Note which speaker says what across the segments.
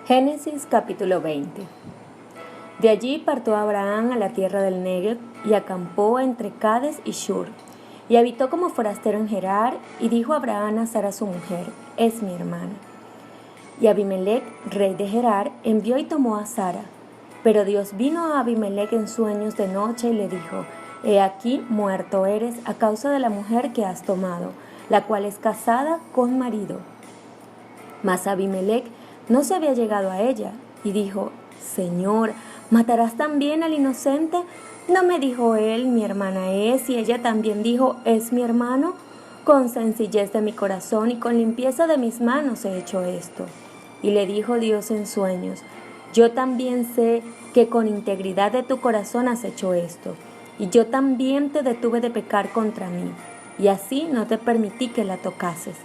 Speaker 1: Génesis capítulo 20. De allí partió Abraham a la tierra del Negev y acampó entre Cades y Shur, y habitó como forastero en Gerar, y dijo Abraham a Sara su mujer: es mi hermana. Y Abimelech, rey de Gerar, envió y tomó a Sara. Pero Dios vino a Abimelech en sueños de noche y le dijo: he aquí muerto eres a causa de la mujer que has tomado, la cual es casada con marido. Mas Abimelech no se había llegado a ella, y dijo: Señor, ¿matarás también al inocente? ¿No me dijo él, mi hermana es, y ella también dijo, es mi hermano? Con sencillez de mi corazón y con limpieza de mis manos he hecho esto. Y le dijo Dios en sueños: yo también sé que con integridad de tu corazón has hecho esto, y yo también te detuve de pecar contra mí, y así no te permití que la tocases.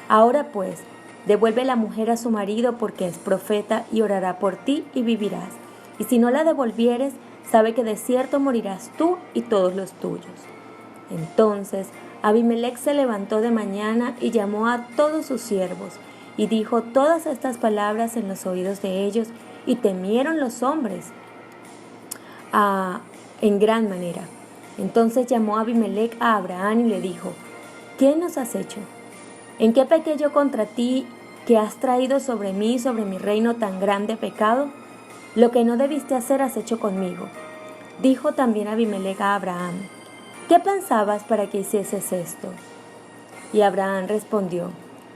Speaker 1: Ahora pues, devuelve la mujer a su marido, porque es profeta y orará por ti y vivirás. Y si no la devolvieres, sabe que de cierto morirás tú y todos los tuyos. Entonces Abimelech se levantó de mañana y llamó a todos sus siervos, y dijo todas estas palabras en los oídos de ellos, y temieron los hombres en gran manera. Entonces llamó Abimelech a Abraham y le dijo: ¿qué nos has hecho? ¿En qué pequé yo contra ti, que has traído sobre mí y sobre mi reino tan grande pecado? Lo que no debiste hacer has hecho conmigo. Dijo también Abimelech a Abraham: ¿qué pensabas para que hicieses esto? Y Abraham respondió: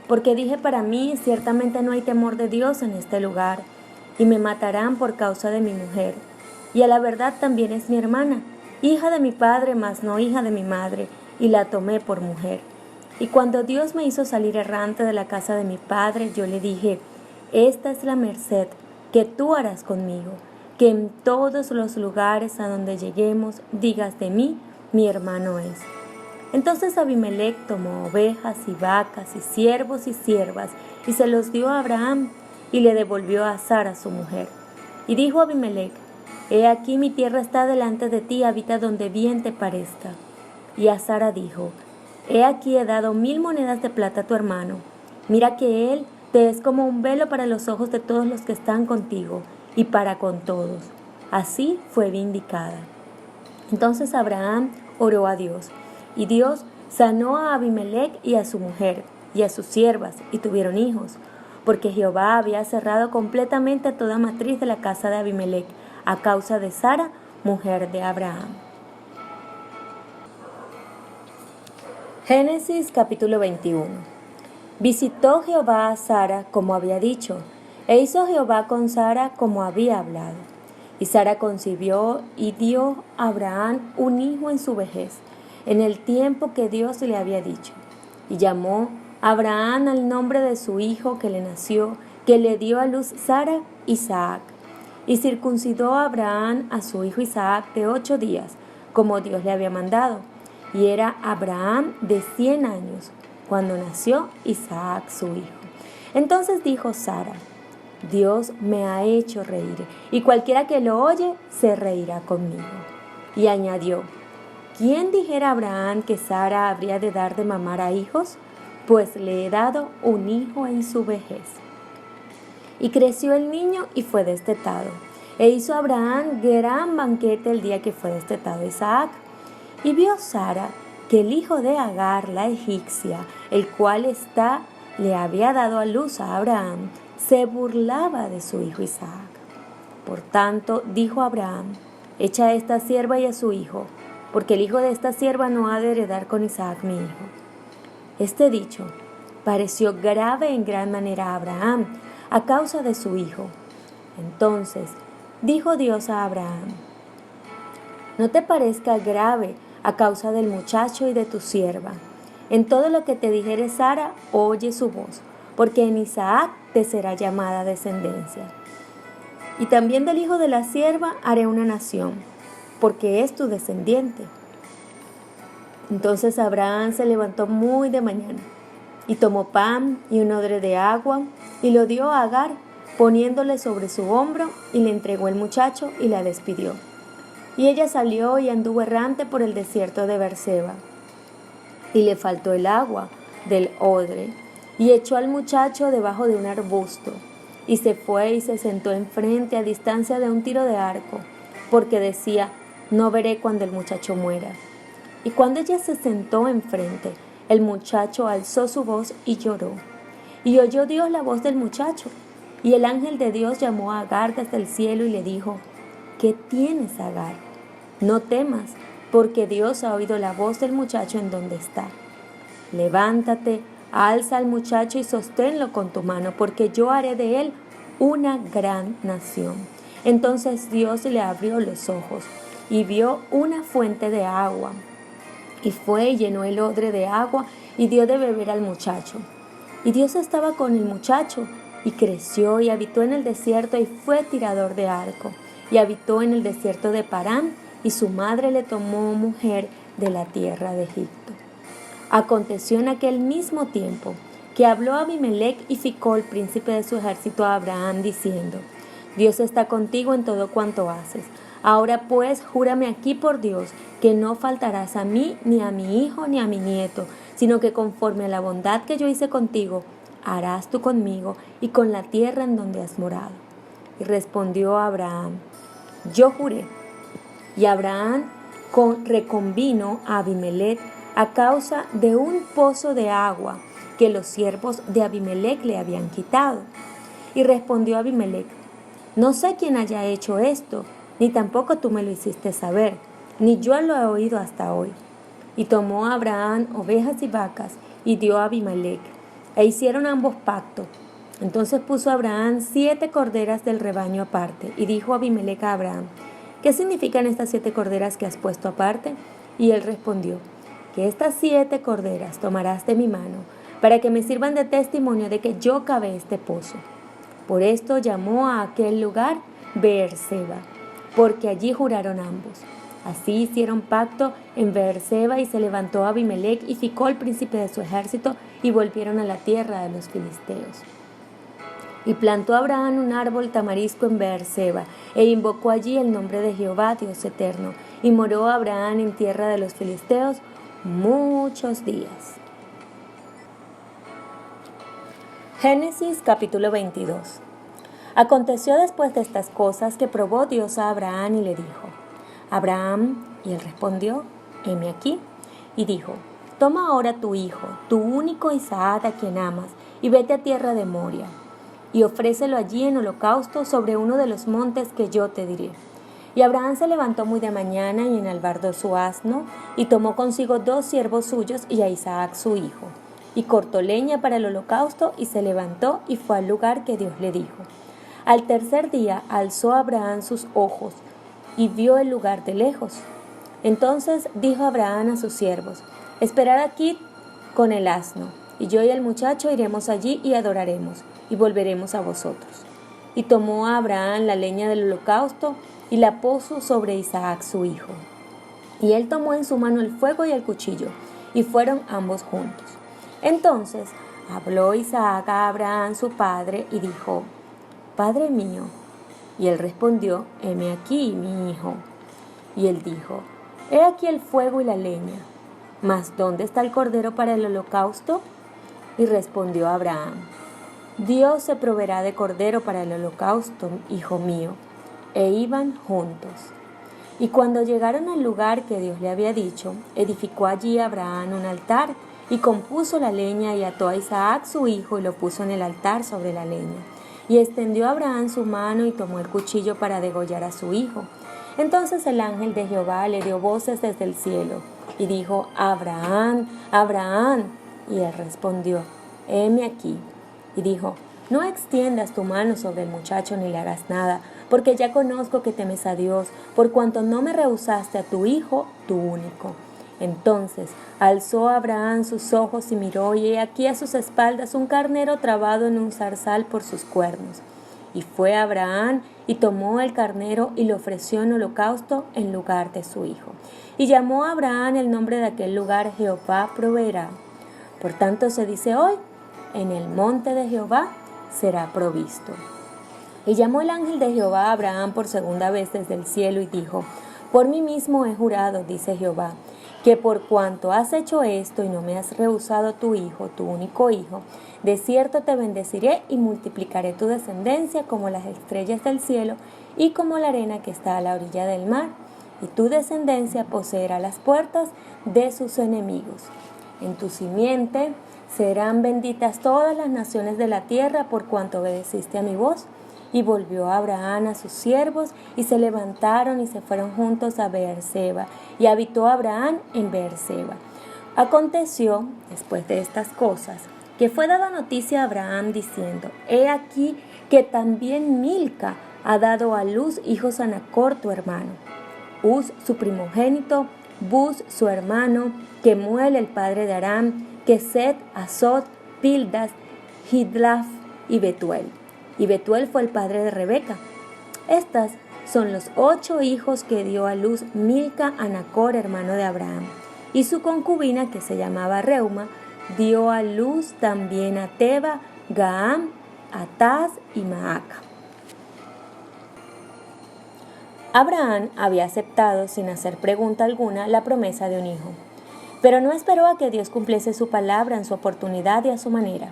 Speaker 1: porque dije para mí, ciertamente no hay temor de Dios en este lugar, y me matarán por causa de mi mujer. Y a la verdad también es mi hermana, hija de mi padre, mas no hija de mi madre, y la tomé por mujer. Y cuando Dios me hizo salir errante de la casa de mi padre, yo le dije: esta es la merced que tú harás conmigo, que en todos los lugares a donde lleguemos digas de mí, mi hermano es. Entonces Abimelech tomó ovejas y vacas y siervos y siervas, y se los dio a Abraham, y le devolvió a Sara su mujer. Y dijo Abimelech: he aquí mi tierra está delante de ti, habita donde bien te parezca. Y a Sara dijo: he aquí he dado 1000 monedas de plata a tu hermano. Mira que él te es como un velo para los ojos de todos los que están contigo, y para con todos. Así fue vindicada. Entonces Abraham oró a Dios, y Dios sanó a Abimelech y a su mujer, y a sus siervas, y tuvieron hijos, porque Jehová había cerrado completamente toda matriz de la casa de Abimelech, a causa de Sara, mujer de Abraham. Génesis capítulo 21. Visitó Jehová a Sara como había dicho, e hizo Jehová con Sara como había hablado. Y Sara concibió y dio a Abraham un hijo en su vejez, en el tiempo que Dios le había dicho. Y llamó Abraham al nombre de su hijo que le nació, que le dio a luz Sara, Isaac. Y circuncidó a Abraham a su hijo Isaac de 8 días, como Dios le había mandado. Y era Abraham de 100 años, cuando nació Isaac su hijo. Entonces dijo Sara: Dios me ha hecho reír, y cualquiera que lo oye se reirá conmigo. Y añadió: ¿quién dijera a Abraham que Sara habría de dar de mamar a hijos? Pues le he dado un hijo en su vejez. Y creció el niño y fue destetado. E hizo Abraham gran banquete el día que fue destetado Isaac. Y vio Sara que el hijo de Agar, la egipcia, el cual le había dado a luz a Abraham, se burlaba de su hijo Isaac. Por tanto, dijo Abraham: echa a esta sierva y a su hijo, porque el hijo de esta sierva no ha de heredar con Isaac mi hijo. Este dicho pareció grave en gran manera a Abraham, a causa de su hijo. Entonces dijo Dios a Abraham: no te parezca grave a causa del muchacho y de tu sierva. En todo lo que te dijere Sara, oye su voz, porque en Isaac te será llamada descendencia. Y también del hijo de la sierva haré una nación, porque es tu descendiente. Entonces Abraham se levantó muy de mañana, y tomó pan y un odre de agua, y lo dio a Agar, poniéndole sobre su hombro, y le entregó el muchacho, y la despidió. Y ella salió y anduvo errante por el desierto de Beerseba. Y le faltó el agua del odre, y echó al muchacho debajo de un arbusto. Y se fue y se sentó enfrente a distancia de un tiro de arco, porque decía, no veré cuando el muchacho muera. Y cuando ella se sentó enfrente, el muchacho alzó su voz y lloró. Y oyó Dios la voz del muchacho. Y el ángel de Dios llamó a Agar desde el cielo y le dijo, ¿qué tienes, Agar? No temas, porque Dios ha oído la voz del muchacho en donde está. Levántate, alza al muchacho y sosténlo con tu mano, porque yo haré de él una gran nación. Entonces Dios le abrió los ojos y vio una fuente de agua. Y fue y llenó el odre de agua y dio de beber al muchacho. Y Dios estaba con el muchacho, y creció y habitó en el desierto y fue tirador de arco. Y habitó en el desierto de Parán, y su madre le tomó mujer de la tierra de Egipto. Aconteció en aquel mismo tiempo que habló Abimelech y Ficol, príncipe de su ejército, a Abraham, diciendo, Dios está contigo en todo cuanto haces. Ahora pues, júrame aquí por Dios, que no faltarás a mí, ni a mi hijo, ni a mi nieto, sino que conforme a la bondad que yo hice contigo, harás tú conmigo y con la tierra en donde has morado. Y respondió Abraham, yo juré. Y Abraham reconvino a Abimelech a causa de un pozo de agua que los siervos de Abimelech le habían quitado. Y respondió Abimelech, no sé quién haya hecho esto, ni tampoco tú me lo hiciste saber, ni yo lo he oído hasta hoy. Y tomó Abraham ovejas y vacas, y dio a Abimelech, e hicieron ambos pacto. Entonces puso Abraham 7 corderas del rebaño aparte, y dijo Abimelech a Abraham, ¿qué significan estas 7 corderas que has puesto aparte? Y él respondió, que estas 7 corderas tomarás de mi mano, para que me sirvan de testimonio de que yo cavé este pozo. Por esto llamó a aquel lugar Beerseba, porque allí juraron ambos. Así hicieron pacto en Beerseba, y se levantó Abimelech y Ficol, príncipe de su ejército, y volvieron a la tierra de los filisteos. Y plantó Abraham un árbol tamarisco en Beerseba, e invocó allí el nombre de Jehová, Dios eterno. Y moró Abraham en tierra de los filisteos muchos días. Génesis capítulo 22. Aconteció después de estas cosas que probó Dios a Abraham y le dijo, Abraham, y él respondió, heme aquí. Y dijo, toma ahora tu hijo, tu único Isaac a quien amas, y vete a tierra de Moria, y ofrécelo allí en holocausto sobre uno de los montes que yo te diré. Y Abraham se levantó muy de mañana y enalbardó su asno, y tomó consigo 2 siervos suyos y a Isaac su hijo, y cortó leña para el holocausto, y se levantó y fue al lugar que Dios le dijo. Al tercer día alzó Abraham sus ojos, y vio el lugar de lejos. Entonces dijo Abraham a sus siervos, esperad aquí con el asno, y yo y el muchacho iremos allí y adoraremos, y volveremos a vosotros. Y tomó a Abraham la leña del holocausto, y la puso sobre Isaac su hijo. Y él tomó en su mano el fuego y el cuchillo, y fueron ambos juntos. Entonces habló Isaac a Abraham su padre, y dijo, Padre mío. Y él respondió, heme aquí, mi hijo. Y él dijo, he aquí el fuego y la leña, mas ¿dónde está el cordero para el holocausto? Y respondió Abraham, Dios se proveerá de cordero para el holocausto, hijo mío. E iban juntos. Y cuando llegaron al lugar que Dios le había dicho, edificó allí Abraham un altar, y compuso la leña, y ató a Isaac su hijo, y lo puso en el altar sobre la leña. Y extendió Abraham su mano, y tomó el cuchillo para degollar a su hijo. Entonces el ángel de Jehová le dio voces desde el cielo, y dijo, Abraham, Abraham. Y él respondió, heme aquí. Y dijo, no extiendas tu mano sobre el muchacho ni le hagas nada, porque ya conozco que temes a Dios, por cuanto no me rehusaste a tu hijo, tu único. Entonces alzó Abraham sus ojos y miró, y he aquí a sus espaldas un carnero trabado en un zarzal por sus cuernos. Y fue Abraham y tomó el carnero y lo ofreció en holocausto en lugar de su hijo. Y llamó a Abraham el nombre de aquel lugar Jehová proveerá. Por tanto se dice hoy, en el monte de Jehová será provisto. Y llamó el ángel de Jehová a Abraham por segunda vez desde el cielo y dijo, por mí mismo he jurado, dice Jehová, que por cuanto has hecho esto y no me has rehusado tu hijo, tu único hijo, de cierto te bendeciré y multiplicaré tu descendencia como las estrellas del cielo y como la arena que está a la orilla del mar, y tu descendencia poseerá las puertas de sus enemigos. En tu simiente serán benditas todas las naciones de la tierra por cuanto obedeciste a mi voz. Y volvió Abraham a sus siervos, y se levantaron y se fueron juntos a Beerseba, y habitó Abraham en Beerseba. Aconteció, después de estas cosas, que fue dada noticia a Abraham diciendo: He aquí que también Milca ha dado a luz hijos a Nacor tu hermano, Uz su primogénito, Buz su hermano, Kemuel el padre de Aram, Keset, Asot, Pildas, Hidlaf y Betuel. Y Betuel fue el padre de Rebeca. Estas son los 8 hijos que dio a luz Milca a Nacor, hermano de Abraham. Y su concubina, que se llamaba Reuma, dio a luz también a Teba, Gaam, Ataz y Maaca. Abraham había aceptado, sin hacer pregunta alguna, la promesa de un hijo. Pero no esperó a que Dios cumpliese su palabra en su oportunidad y a su manera.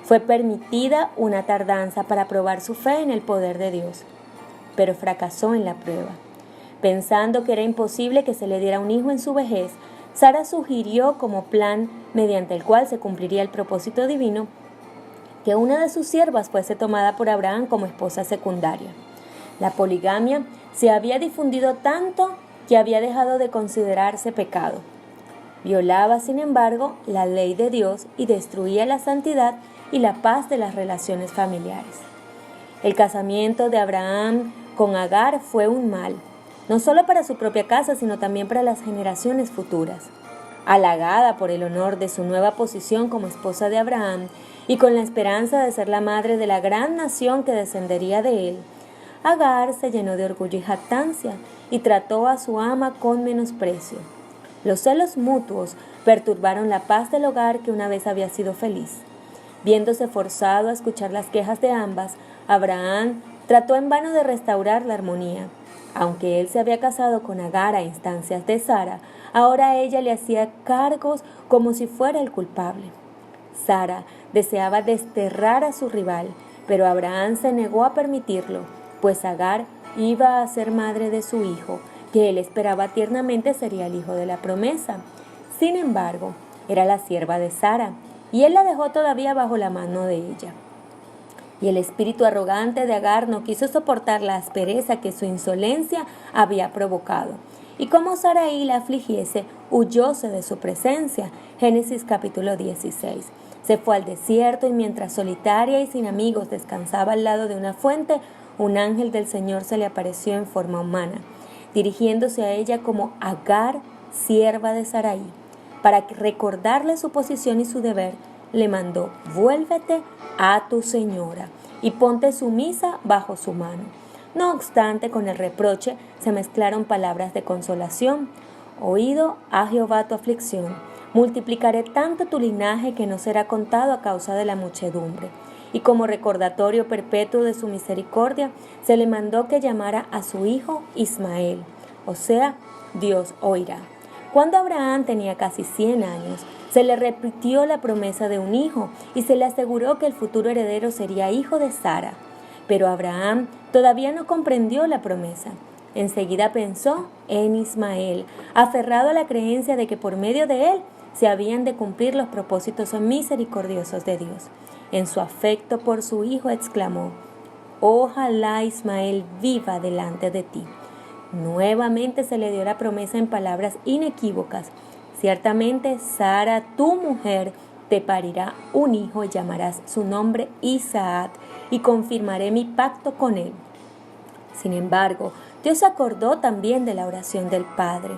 Speaker 1: Fue permitida una tardanza para probar su fe en el poder de Dios, pero fracasó en la prueba. Pensando que era imposible que se le diera un hijo en su vejez, Sara sugirió como plan mediante el cual se cumpliría el propósito divino que una de sus siervas fuese tomada por Abraham como esposa secundaria. La poligamia se había difundido tanto que había dejado de considerarse pecado. Violaba, sin embargo, la ley de Dios y destruía la santidad y la paz de las relaciones familiares. El casamiento de Abraham con Agar fue un mal, no solo para su propia casa, sino también para las generaciones futuras. Halagada por el honor de su nueva posición como esposa de Abraham y con la esperanza de ser la madre de la gran nación que descendería de él, Agar se llenó de orgullo y jactancia y trató a su ama con menosprecio. Los celos mutuos perturbaron la paz del hogar que una vez había sido feliz. Viéndose forzado a escuchar las quejas de ambas, Abraham trató en vano de restaurar la armonía. Aunque él se había casado con Agar a instancias de Sara, ahora ella le hacía cargos como si fuera el culpable. Sara deseaba desterrar a su rival, pero Abraham se negó a permitirlo, pues Agar iba a ser madre de su hijo, que él esperaba tiernamente sería el hijo de la promesa. Sin embargo, era la sierva de Sara, y él la dejó todavía bajo la mano de ella. Y el espíritu arrogante de Agar no quiso soportar la aspereza que su insolencia había provocado. Y como Sarai la afligiese, huyóse de su presencia. Génesis capítulo 16. Se fue al desierto y mientras solitaria y sin amigos descansaba al lado de una fuente, un ángel del Señor se le apareció en forma humana, dirigiéndose a ella como Agar, sierva de Sarai. Para recordarle su posición y su deber, le mandó: vuélvete a tu señora y ponte sumisa bajo su mano. No obstante, con el reproche se mezclaron palabras de consolación. Oído a Jehová tu aflicción, multiplicaré tanto tu linaje que no será contado a causa de la muchedumbre. Y como recordatorio perpetuo de su misericordia, se le mandó que llamara a su hijo Ismael, o sea, Dios oirá. Cuando Abraham tenía casi 100 años, se le repitió la promesa de un hijo y se le aseguró que el futuro heredero sería hijo de Sara. Pero Abraham todavía no comprendió la promesa. Enseguida pensó en Ismael, aferrado a la creencia de que por medio de él se habían de cumplir los propósitos misericordiosos de Dios. En su afecto por su hijo exclamó: ojalá Ismael viva delante de ti. Nuevamente se le dio la promesa en palabras inequívocas: ciertamente Sara, tu mujer, te parirá un hijo y llamarás su nombre Isaac, y confirmaré mi pacto con él. Sin embargo, Dios se acordó también de la oración del padre.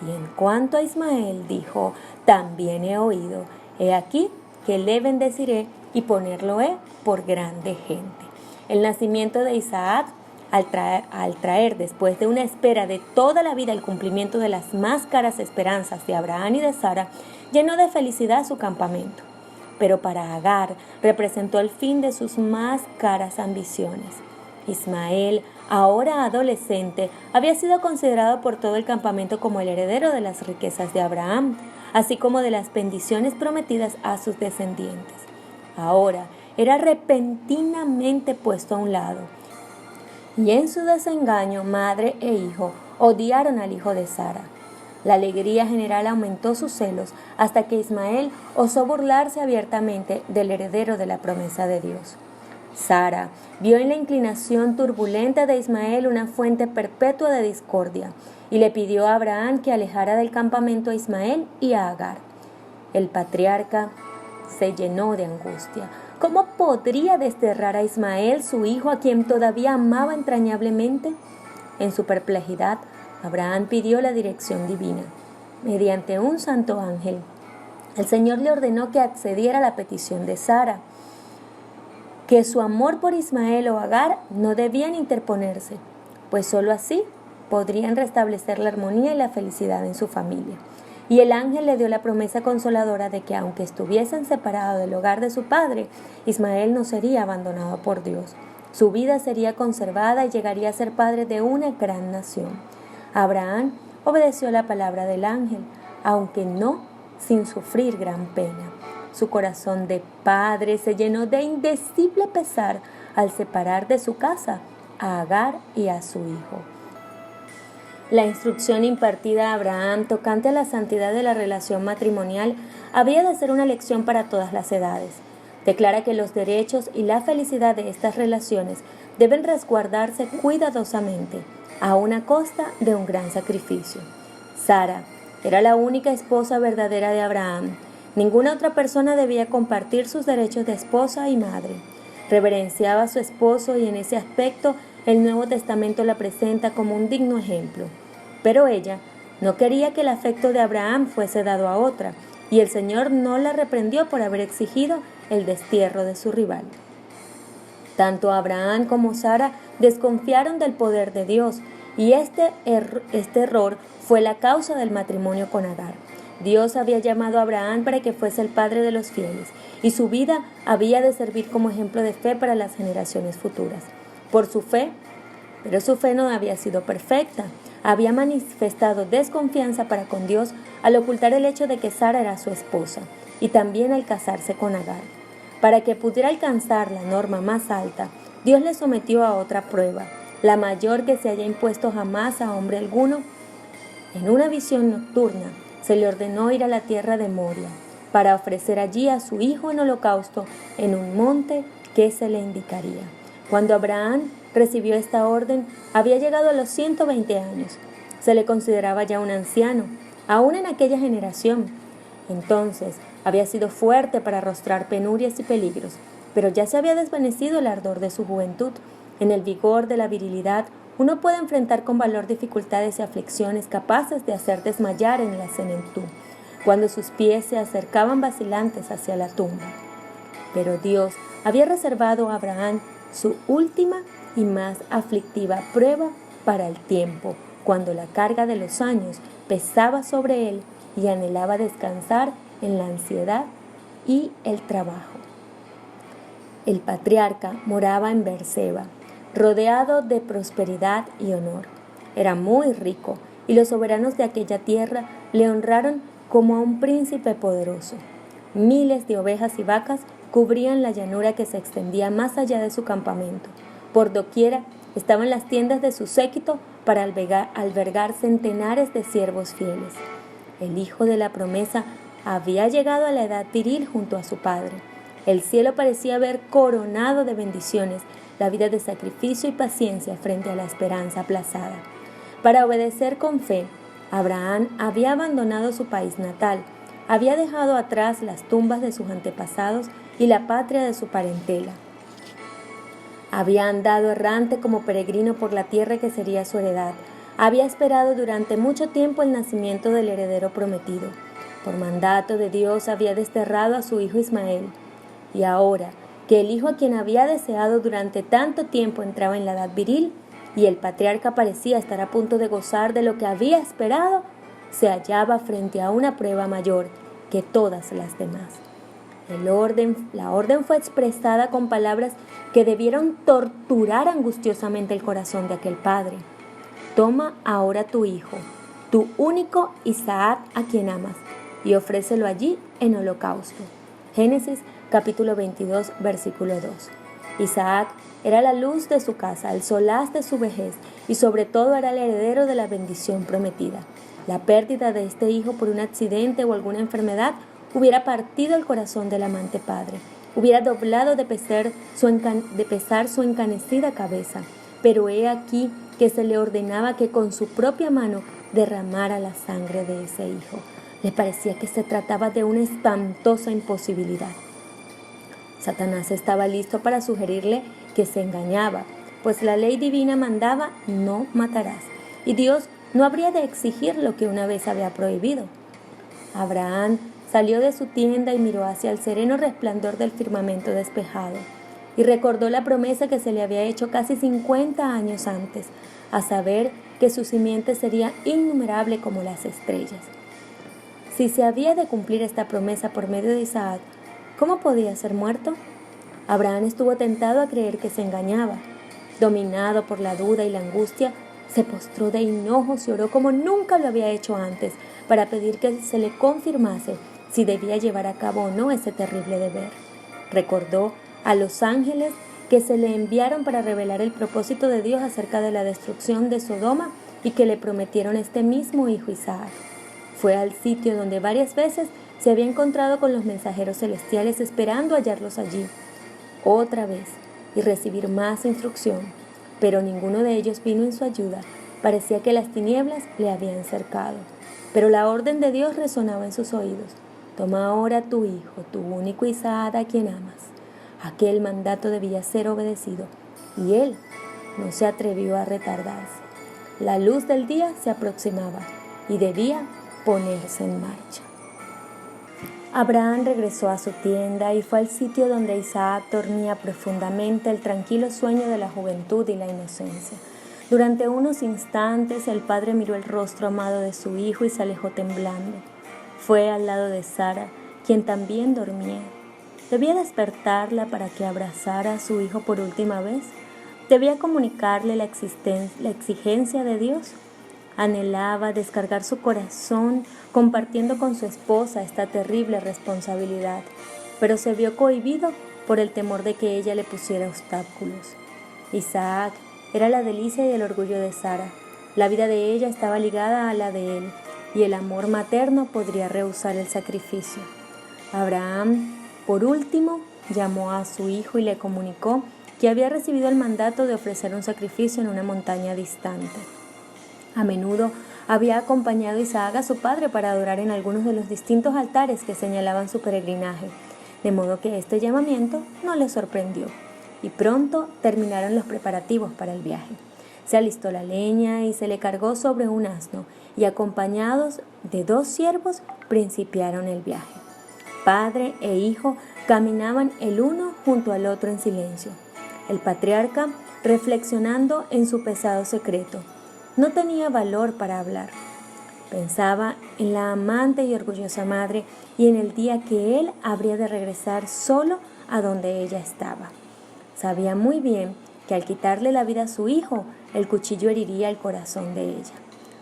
Speaker 1: Y en cuanto a Ismael, dijo: también he oído, he aquí que le bendeciré y ponerlo he por grande gente. El nacimiento de Isaac, al traer después de una espera de toda la vida el cumplimiento de las más caras esperanzas de Abraham y de Sara, llenó de felicidad su campamento. Pero para Agar representó el fin de sus más caras ambiciones. Ismael, ahora adolescente, había sido considerado por todo el campamento como el heredero de las riquezas de Abraham, así como de las bendiciones prometidas a sus descendientes. Ahora era repentinamente puesto a un lado, y en su desengaño madre e hijo odiaron al hijo de Sara. La alegría general aumentó sus celos hasta que Ismael osó burlarse abiertamente del heredero de la promesa de Dios. Sara vio en la inclinación turbulenta de Ismael una fuente perpetua de discordia y le pidió a Abraham que alejara del campamento a Ismael y a Agar. El patriarca se llenó de angustia. ¿Cómo podría desterrar a Ismael, su hijo, a quien todavía amaba entrañablemente? En su perplejidad, Abraham pidió la dirección divina. Mediante un santo ángel, el Señor le ordenó que accediera a la petición de Sara, que su amor por Ismael o Agar no debían interponerse, pues sólo así podrían restablecer la armonía y la felicidad en su familia. Y el ángel le dio la promesa consoladora de que aunque estuviesen separados del hogar de su padre, Ismael no sería abandonado por Dios. Su vida sería conservada y llegaría a ser padre de una gran nación. Abraham obedeció la palabra del ángel, aunque no sin sufrir gran pena. Su corazón de padre se llenó de indecible pesar al separar de su casa a Agar y a su hijo. La instrucción impartida a Abraham tocante a la santidad de la relación matrimonial había de ser una lección para todas las edades. Declara que los derechos y la felicidad de estas relaciones deben resguardarse cuidadosamente, aun a costa de un gran sacrificio. Sara era la única esposa verdadera de Abraham. Ninguna otra persona debía compartir sus derechos de esposa y madre. Reverenciaba a su esposo y en ese aspecto el Nuevo Testamento la presenta como un digno ejemplo. Pero ella no quería que el afecto de Abraham fuese dado a otra, y el Señor no la reprendió por haber exigido el destierro de su rival. Tanto Abraham como Sara desconfiaron del poder de Dios, y este error fue la causa del matrimonio con Agar. Dios había llamado a Abraham para que fuese el padre de los fieles, y su vida había de servir como ejemplo de fe para las generaciones futuras. Pero su fe no había sido perfecta. Había manifestado desconfianza para con Dios al ocultar el hecho de que Sara era su esposa, y también al casarse con Agar. Para que pudiera alcanzar la norma más alta, Dios le sometió a otra prueba, la mayor que se haya impuesto jamás a hombre alguno. En una visión nocturna, se le ordenó ir a la tierra de Moria, para ofrecer allí a su hijo en holocausto en un monte que se le indicaría. Cuando Abraham recibió esta orden, había llegado a los 120 años. Se le consideraba ya un anciano, aún en aquella generación. Entonces, había sido fuerte para arrostrar penurias y peligros, pero ya se había desvanecido el ardor de su juventud. En el vigor de la virilidad, uno puede enfrentar con valor dificultades y aflicciones capaces de hacer desmayar en la senectud, cuando sus pies se acercaban vacilantes hacia la tumba. Pero Dios había reservado a Abraham su última y más aflictiva prueba para el tiempo, cuando la carga de los años pesaba sobre él y anhelaba descansar en la ansiedad y el trabajo. El patriarca moraba en Beerseba, rodeado de prosperidad y honor. Era muy rico y los soberanos de aquella tierra le honraron como a un príncipe poderoso. Miles de ovejas y vacas cubrían la llanura que se extendía más allá de su campamento. Por doquiera estaban las tiendas de su séquito para albergar centenares de siervos fieles. El hijo de la promesa había llegado a la edad viril junto a su padre. El cielo parecía haber coronado de bendiciones la vida de sacrificio y paciencia frente a la esperanza aplazada. Para obedecer con fe, Abraham había abandonado su país natal, había dejado atrás las tumbas de sus antepasados y la patria de su parentela. Había andado errante como peregrino por la tierra que sería su heredad. Había esperado durante mucho tiempo el nacimiento del heredero prometido. Por mandato de Dios había desterrado a su hijo Ismael. Y ahora que el hijo a quien había deseado durante tanto tiempo entraba en la edad viril, y el patriarca parecía estar a punto de gozar de lo que había esperado, se hallaba frente a una prueba mayor que todas las demás. La orden fue expresada con palabras que debieron torturar angustiosamente el corazón de aquel padre. Toma ahora tu hijo, tu único Isaac a quien amas, y ofrécelo allí en holocausto. Génesis capítulo 22, versículo 2. Isaac era la luz de su casa, el solaz de su vejez, y sobre todo era el heredero de la bendición prometida. La pérdida de este hijo por un accidente o alguna enfermedad hubiera partido el corazón del amante padre, hubiera doblado de pesar su encanecida cabeza. Pero he aquí que se le ordenaba que con su propia mano derramara la sangre de ese hijo. Le parecía que se trataba de una espantosa imposibilidad. Satanás estaba listo para sugerirle que se engañaba, pues la ley divina mandaba no matarás, y Dios no habría de exigir lo que una vez había prohibido. Abraham salió de su tienda y miró hacia el sereno resplandor del firmamento despejado, y recordó la promesa que se le había hecho casi 50 años antes, a saber que su simiente sería innumerable como las estrellas. Si se había de cumplir esta promesa por medio de Isaac, ¿cómo podía ser muerto? Abraham estuvo tentado a creer que se engañaba. Dominado por la duda y la angustia, se postró de hinojos y oró como nunca lo había hecho antes, para pedir que se le confirmase si debía llevar a cabo o no ese terrible deber. Recordó a los ángeles que se le enviaron para revelar el propósito de Dios acerca de la destrucción de Sodoma y que le prometieron este mismo hijo Isaac. Fue al sitio donde varias veces se había encontrado con los mensajeros celestiales esperando hallarlos allí otra vez y recibir más instrucción, pero ninguno de ellos vino en su ayuda. Parecía que las tinieblas le habían cercado, pero la orden de Dios resonaba en sus oídos. Toma ahora tu hijo, tu único Isaac a quien amas. Aquel mandato debía ser obedecido, y él no se atrevió a retardarse. La luz del día se aproximaba y debía ponerse en marcha. Abraham regresó a su tienda y fue al sitio donde Isaac dormía profundamente el tranquilo sueño de la juventud y la inocencia. Durante unos instantes el padre miró el rostro amado de su hijo y se alejó temblando. Fue al lado de Sara, quien también dormía. ¿Debía despertarla para que abrazara a su hijo por última vez? ¿Debía comunicarle la exigencia de Dios? Anhelaba descargar su corazón compartiendo con su esposa esta terrible responsabilidad, pero se vio cohibido por el temor de que ella le pusiera obstáculos. Isaac era la delicia y el orgullo de Sara. La vida de ella estaba ligada a la de él, y el amor materno podría rehusar el sacrificio. Abraham, por último, llamó a su hijo y le comunicó que había recibido el mandato de ofrecer un sacrificio en una montaña distante. A menudo había acompañado a Isaac a su padre para adorar en algunos de los distintos altares que señalaban su peregrinaje, de modo que este llamamiento no le sorprendió, y pronto terminaron los preparativos para el viaje. Se alistó la leña y se le cargó sobre un asno, y acompañados de 2 siervos principiaron el viaje. Padre e hijo caminaban el uno junto al otro en silencio. El patriarca, reflexionando en su pesado secreto, no tenía valor para hablar. Pensaba en la amante y orgullosa madre y en el día que él habría de regresar solo a donde ella estaba. Sabía muy bien que al quitarle la vida a su hijo, el cuchillo heriría el corazón de ella.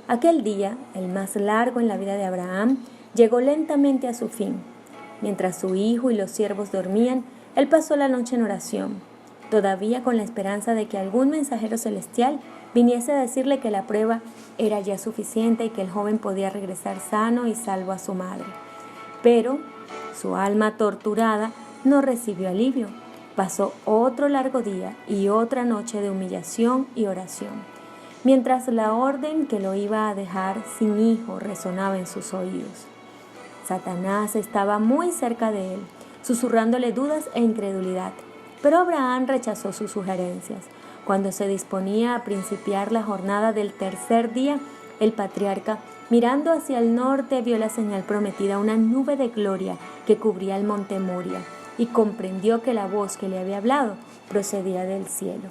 Speaker 1: Aquel día, el más largo en la vida de Abraham, llegó lentamente a su fin. Mientras su hijo y los siervos dormían, él pasó la noche en oración, todavía con la esperanza de que algún mensajero celestial viniese a decirle que la prueba era ya suficiente y que el joven podía regresar sano y salvo a su madre. Pero su alma torturada no recibió alivio. Pasó otro largo día y otra noche de humillación y oración, mientras la orden que lo iba a dejar sin hijo resonaba en sus oídos. Satanás estaba muy cerca de él, susurrándole dudas e incredulidad, pero Abraham rechazó sus sugerencias. Cuando se disponía a principiar la jornada del tercer día, el patriarca, mirando hacia el norte, vio la señal prometida, una nube de gloria que cubría el monte Moria, y comprendió que la voz que le había hablado procedía del cielo.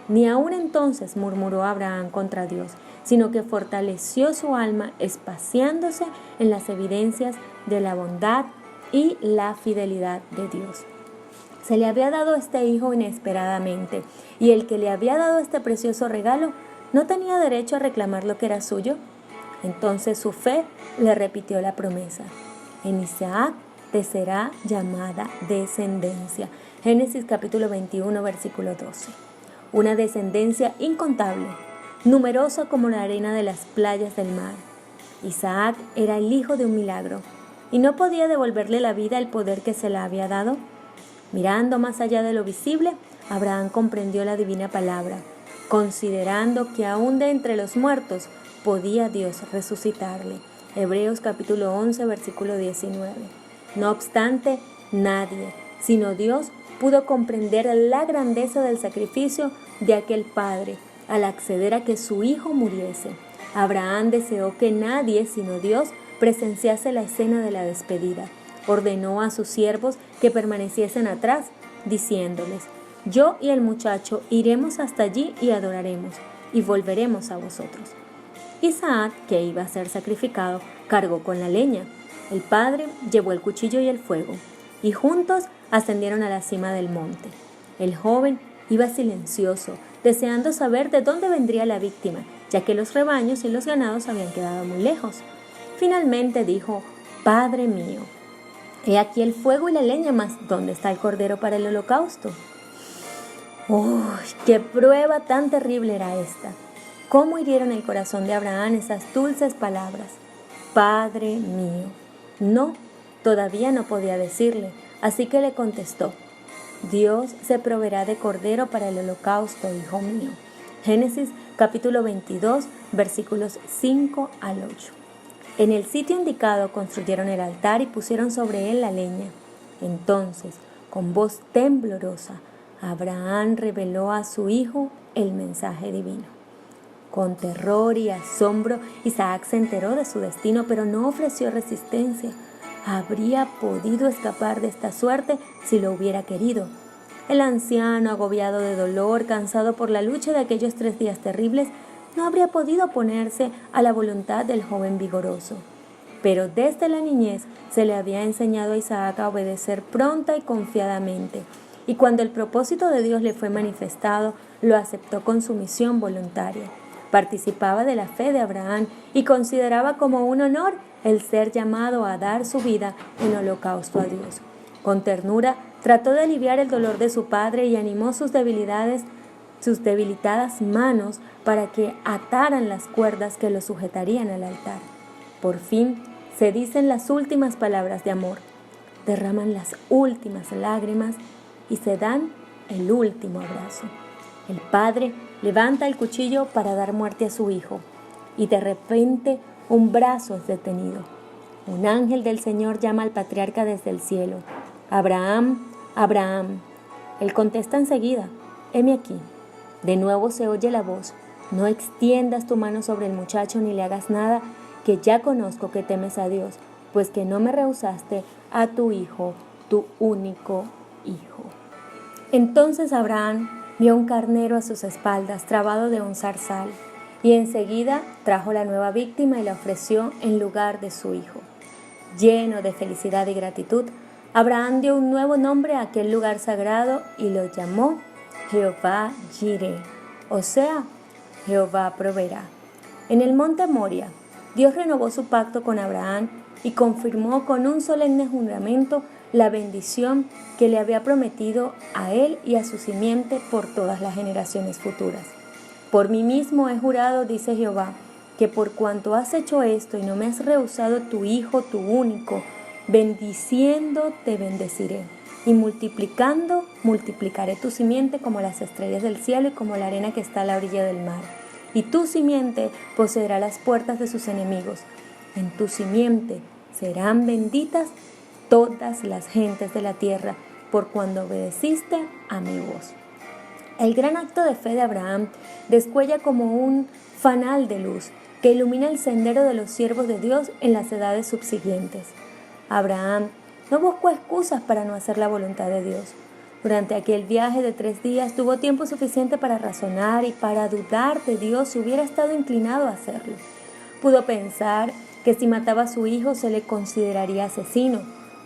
Speaker 1: Ni aún entonces murmuró Abraham contra Dios, sino que fortaleció su alma espaciándose en las evidencias de la bondad y la fidelidad de Dios. Se le había dado este hijo inesperadamente, y el que le había dado este precioso regalo no tenía derecho a reclamar lo que era suyo. Entonces su fe le repitió la promesa: en Isaac te será llamada descendencia. Génesis capítulo 21, versículo 12. Una descendencia incontable, numerosa como la arena de las playas del mar. Isaac era el hijo de un milagro, y no podía devolverle la vida el poder que se le había dado. Mirando más allá de lo visible, Abraham comprendió la divina palabra, considerando que aún de entre los muertos podía Dios resucitarle. Hebreos capítulo 11, versículo 19. No obstante, nadie, sino Dios, pudo comprender la grandeza del sacrificio de aquel padre al acceder a que su hijo muriese. Abraham deseó que nadie, sino Dios, presenciase la escena de la despedida. Ordenó a sus siervos que permaneciesen atrás, diciéndoles: yo y el muchacho iremos hasta allí y adoraremos, y volveremos a vosotros. Isaac, que iba a ser sacrificado, cargó con la leña. El padre llevó el cuchillo y el fuego, y juntos ascendieron a la cima del monte. El joven iba silencioso, deseando saber de dónde vendría la víctima, ya que los rebaños y los ganados habían quedado muy lejos. Finalmente dijo: Padre mío, he aquí el fuego y la leña, mas ¿dónde está el cordero para el holocausto? ¡Uy! ¡Qué prueba tan terrible era esta! ¿Cómo hirieron el corazón de Abraham esas dulces palabras? Padre mío. No, todavía no podía decirle, así que le contestó: Dios se proveerá de cordero para el holocausto, hijo mío. Génesis capítulo 22, versículos 5 al 8. En el sitio indicado construyeron el altar y pusieron sobre él la leña. Entonces, con voz temblorosa, Abraham reveló a su hijo el mensaje divino. Con terror y asombro, Isaac se enteró de su destino, pero no ofreció resistencia. Habría podido escapar de esta suerte si lo hubiera querido. El anciano, agobiado de dolor, cansado por la lucha de aquellos 3 días terribles, no habría podido oponerse a la voluntad del joven vigoroso. Pero desde la niñez se le había enseñado a Isaac a obedecer pronta y confiadamente, y cuando el propósito de Dios le fue manifestado, lo aceptó con sumisión voluntaria. Participaba de la fe de Abraham y consideraba como un honor el ser llamado a dar su vida en holocausto a Dios. Con ternura trató de aliviar el dolor de su padre y animó sus debilitadas manos para que ataran las cuerdas que lo sujetarían al altar. Por fin se dicen las últimas palabras de amor, derraman las últimas lágrimas y se dan el último abrazo. El padre levanta el cuchillo para dar muerte a su hijo, y de repente un brazo es detenido. Un ángel del Señor llama al patriarca desde el cielo: Abraham, Abraham. Él contesta enseguida: heme aquí. De nuevo se oye la voz: no extiendas tu mano sobre el muchacho ni le hagas nada, que ya conozco que temes a Dios, pues que no me rehusaste a tu hijo, tu único hijo. Entonces Abraham vio un carnero a sus espaldas, trabado de un zarzal, y enseguida trajo la nueva víctima y la ofreció en lugar de su hijo. Lleno de felicidad y gratitud, Abraham dio un nuevo nombre a aquel lugar sagrado y lo llamó Jehová Jireh, o sea, Jehová proveerá. En el monte Moria, Dios renovó su pacto con Abraham y confirmó con un solemne juramento la bendición que le había prometido a él y a su simiente por todas las generaciones futuras. Por mí mismo he jurado, dice Jehová, que por cuanto has hecho esto y no me has rehusado tu hijo, tu único, bendiciendo te bendeciré, y multiplicando multiplicaré tu simiente como las estrellas del cielo y como la arena que está a la orilla del mar. Y tu simiente poseerá las puertas de sus enemigos. En tu simiente serán benditas todas las gentes de la tierra, por cuando obedeciste a mi voz. El gran acto de fe de Abraham descuella como un fanal de luz que ilumina el sendero de los siervos de Dios en las edades subsiguientes. Abraham no buscó excusas para no hacer la voluntad de Dios. Durante aquel viaje de 3 días tuvo tiempo suficiente para razonar y para dudar de Dios si hubiera estado inclinado a hacerlo. Pudo pensar que si mataba a su hijo se le consideraría asesino.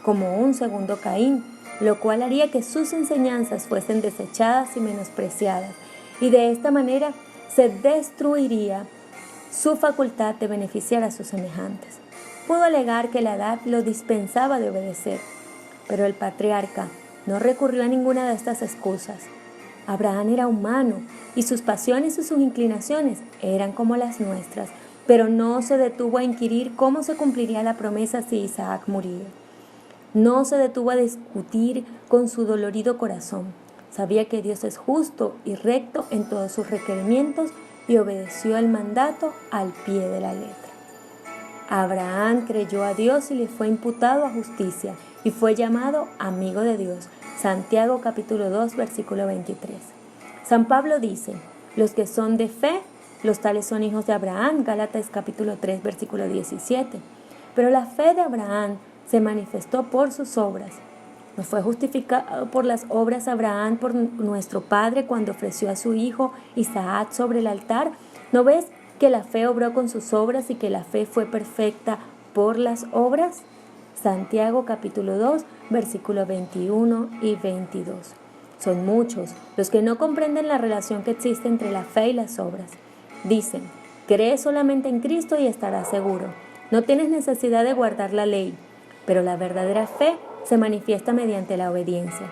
Speaker 1: como un segundo Caín, lo cual haría que sus enseñanzas fuesen desechadas y menospreciadas, y de esta manera se destruiría su facultad de beneficiar a sus semejantes. Pudo alegar que la edad lo dispensaba de obedecer, pero el patriarca no recurrió a ninguna de estas excusas. Abraham era humano y sus pasiones y sus inclinaciones eran como las nuestras, pero no se detuvo a inquirir cómo se cumpliría la promesa si Isaac moría. No se detuvo a discutir con su dolorido corazón. Sabía que Dios es justo y recto en todos sus requerimientos y obedeció el mandato al pie de la letra. Abraham creyó a Dios y le fue imputado a justicia y fue llamado amigo de Dios. Santiago capítulo 2 versículo 23. San Pablo dice: los que son de fe, los tales son hijos de Abraham. Gálatas capítulo 3 versículo 17. Pero la fe de Abraham se manifestó por sus obras. ¿No fue justificado por las obras Abraham por nuestro Padre cuando ofreció a su hijo Isaac sobre el altar? ¿No ves que la fe obró con sus obras y que la fe fue perfecta por las obras? Santiago capítulo 2 versículos 21 y 22. Son muchos los que no comprenden la relación que existe entre la fe y las obras. Dicen: cree solamente en Cristo y estarás seguro. No tienes necesidad de guardar la ley. Pero la verdadera fe se manifiesta mediante la obediencia.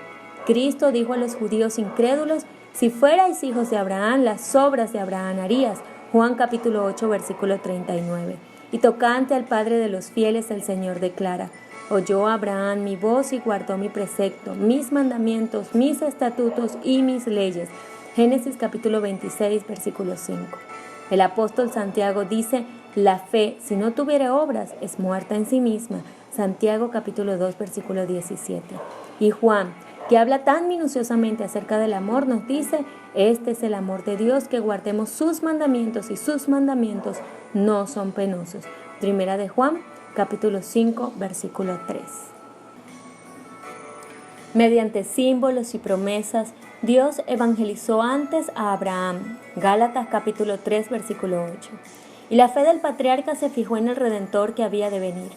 Speaker 1: Cristo dijo a los judíos incrédulos: si fuerais hijos de Abraham, las obras de Abraham harías. Juan capítulo 8 versículo 39. Y tocante al Padre de los fieles, el Señor declara: oyó Abraham mi voz y guardó mi precepto, mis mandamientos, mis estatutos y mis leyes. Génesis capítulo 26 versículo 5. El apóstol Santiago dice: la fe, si no tuviere obras, es muerta en sí misma. Santiago capítulo 2 versículo 17. Y Juan, que habla tan minuciosamente acerca del amor, nos dice: este es el amor de Dios, que guardemos sus mandamientos, y sus mandamientos no son penosos. Primera de Juan capítulo 5 versículo 3. Mediante símbolos y promesas, Dios evangelizó antes a Abraham. Gálatas capítulo 3 versículo 8. Y la fe del patriarca se fijó en el Redentor que había de venir.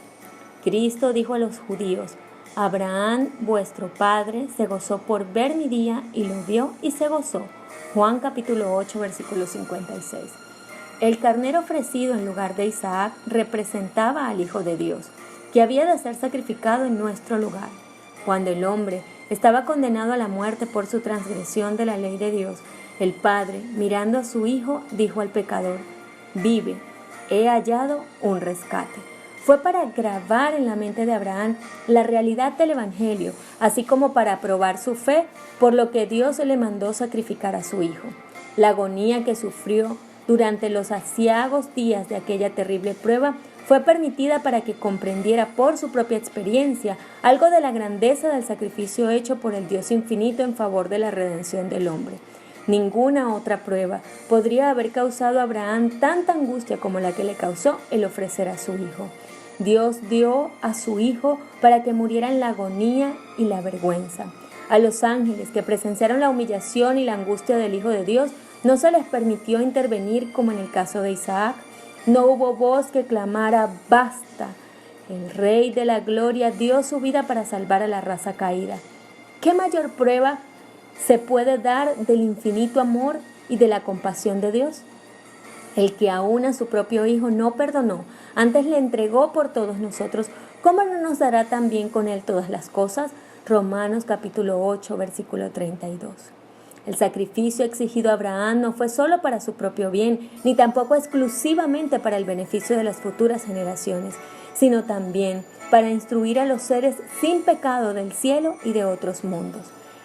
Speaker 1: Cristo dijo a los judíos: Abraham, vuestro padre, se gozó por ver mi día y lo vio y se gozó. Juan capítulo 8 versículo 56. El carnero ofrecido en lugar de Isaac representaba al Hijo de Dios, que había de ser sacrificado en nuestro lugar. Cuando el hombre estaba condenado a la muerte por su transgresión de la ley de Dios, el Padre, mirando a su Hijo, dijo al pecador: vive, he hallado un rescate. Fue para grabar en la mente de Abraham la realidad del Evangelio, así como para probar su fe, por lo que Dios le mandó sacrificar a su Hijo. La agonía que sufrió durante los aciagos días de aquella terrible prueba fue permitida para que comprendiera por su propia experiencia algo de la grandeza del sacrificio hecho por el Dios infinito en favor de la redención del hombre. Ninguna otra prueba podría haber causado a Abraham tanta angustia como la que le causó el ofrecer a su hijo. Dios dio a su hijo para que muriera en la agonía y la vergüenza. A los ángeles que presenciaron la humillación y la angustia del Hijo de Dios no se les permitió intervenir como en el caso de Isaac. No hubo voz que clamara: basta. El Rey de la Gloria dio su vida para salvar a la raza caída. ¿Qué mayor prueba se puede dar del infinito amor y de la compasión de Dios? El que aún a su propio Hijo no perdonó, antes le entregó por todos nosotros, ¿cómo no nos dará también con él todas las cosas? Romanos capítulo 8, versículo 32. El sacrificio exigido a Abraham no fue solo para su propio bien, ni tampoco exclusivamente para el beneficio de las futuras generaciones, sino también para instruir a los seres sin pecado del cielo y de otros mundos.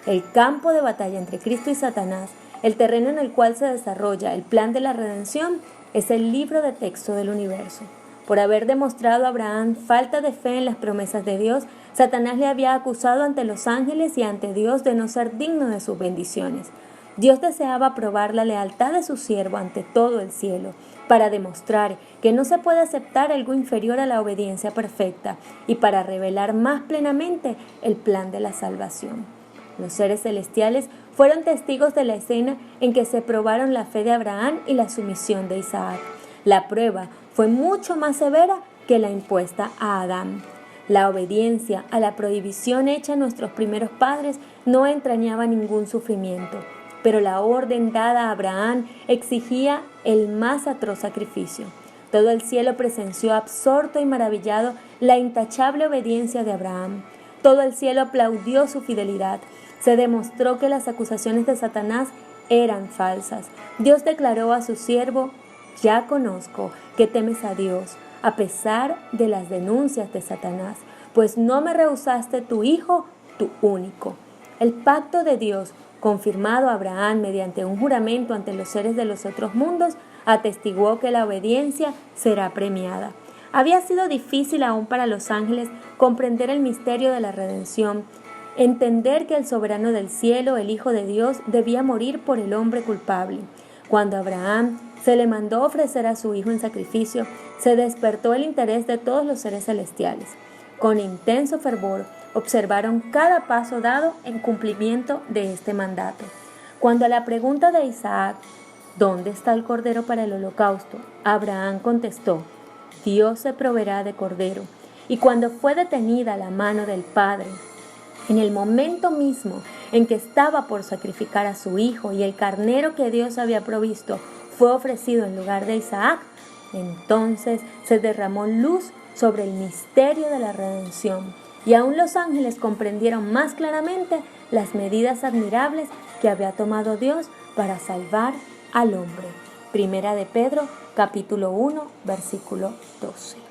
Speaker 1: El campo de batalla entre Cristo y Satanás, el terreno en el cual se desarrolla el plan de la redención, es el libro de texto del universo. Por haber demostrado a Abraham falta de fe en las promesas de Dios, Satanás le había acusado ante los ángeles y ante Dios de no ser digno de sus bendiciones. Dios deseaba probar la lealtad de su siervo ante todo el cielo, para demostrar que no se puede aceptar algo inferior a la obediencia perfecta y para revelar más plenamente el plan de la salvación. Los seres celestiales fueron testigos de la escena en que se probaron la fe de Abraham y la sumisión de Isaac. La prueba fue mucho más severa que la impuesta a Adán. La obediencia a la prohibición hecha a nuestros primeros padres no entrañaba ningún sufrimiento, pero la orden dada a Abraham exigía el más atroz sacrificio. Todo el cielo presenció absorto y maravillado la intachable obediencia de Abraham. Todo el cielo aplaudió su fidelidad. Se demostró que las acusaciones de Satanás eran falsas. Dios declaró a su siervo: ya conozco que temes a Dios, a pesar de las denuncias de Satanás, pues no me rehusaste tu hijo, tu único. El pacto de Dios, confirmado a Abraham mediante un juramento ante los seres de los otros mundos, atestiguó que la obediencia será premiada. Había sido difícil aún para los ángeles comprender el misterio de la redención, entender que el soberano del cielo, el Hijo de Dios, debía morir por el hombre culpable. Cuando a Abraham se le mandó ofrecer a su hijo en sacrificio, se despertó el interés de todos los seres celestiales. Con intenso fervor observaron cada paso dado en cumplimiento de este mandato. Cuando a la pregunta de Isaac, ¿dónde está el cordero para el holocausto?, Abraham contestó: Dios se proveerá de cordero. Y cuando fue detenida la mano del Padre, en el momento mismo en que estaba por sacrificar a su hijo y el carnero que Dios había provisto fue ofrecido en lugar de Isaac, entonces se derramó luz sobre el misterio de la redención, y aún los ángeles comprendieron más claramente las medidas admirables que había tomado Dios para salvar al hombre. Primera de Pedro, capítulo 1, versículo 12.